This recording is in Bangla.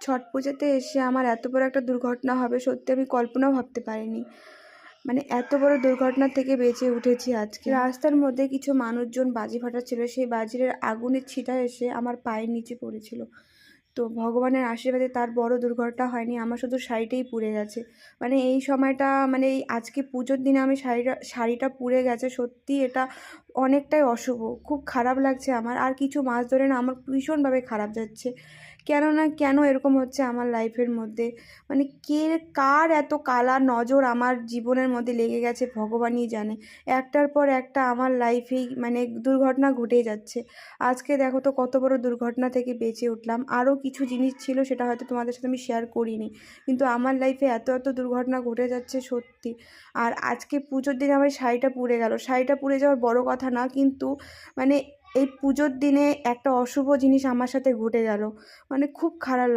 ছট পুজোতে এসে আমার এত বড় একটা দুর্ঘটনা হবে সত্যি আমি কল্পনাও ভাবতে পারিনি। মানে এত বড় দুর্ঘটনা থেকে বেঁচে উঠেছি আজকে। রাস্তার মধ্যে কিছু মানুষজন বাজি ফাটাচ্ছিল, সেই বাজির আগুনের ছিটা এসে আমার পায়ের নিচে পড়েছিল। তো ভগবানের আশীর্বাদে তার বড় দুর্ঘটনা হয়নি, আমার শুধু শাড়িটাই পুড়ে গেছে। মানে এই সময়টা, মানে এই আজকে পুজোর দিনে আমি শাড়িটা পুড়ে গেছে, সত্যি এটা অনেকটাই অশুভ। খুব খারাপ লাগছে আমার। আর কিছু মাস ধরে না আমার ভীষণভাবে খারাপ যাচ্ছে। কেন এরকম হচ্ছে আমার লাইফের মধ্যে? মানে কার এত কালা নজর আমার জীবনের মধ্যে লেগে গেছে ভগবানই জানে। একটার পর একটা আমার লাইফেই মানে দুর্ঘটনা ঘটেই যাচ্ছে। আজকে দেখো তো কত বড় দুর্ঘটনা থেকে বেঁচে উঠলাম। আরও কিছু জিনিস ছিল, সেটা হয়তো তোমাদের সাথে আমি শেয়ার করিনি, কিন্তু আমার লাইফে এত দুর্ঘটনা ঘটে যাচ্ছে সত্যি। আর আজকে পুজোর দিনে আমার শাড়িটা পুড়ে গেল। শাড়িটা পুড়ে যাওয়ার বড় কথা না, কিন্তু মানে এই পুজোর দিনে একটা অশুভ জিনিস আমার সাথে ঘটে গেল। মানে খুব খারাপ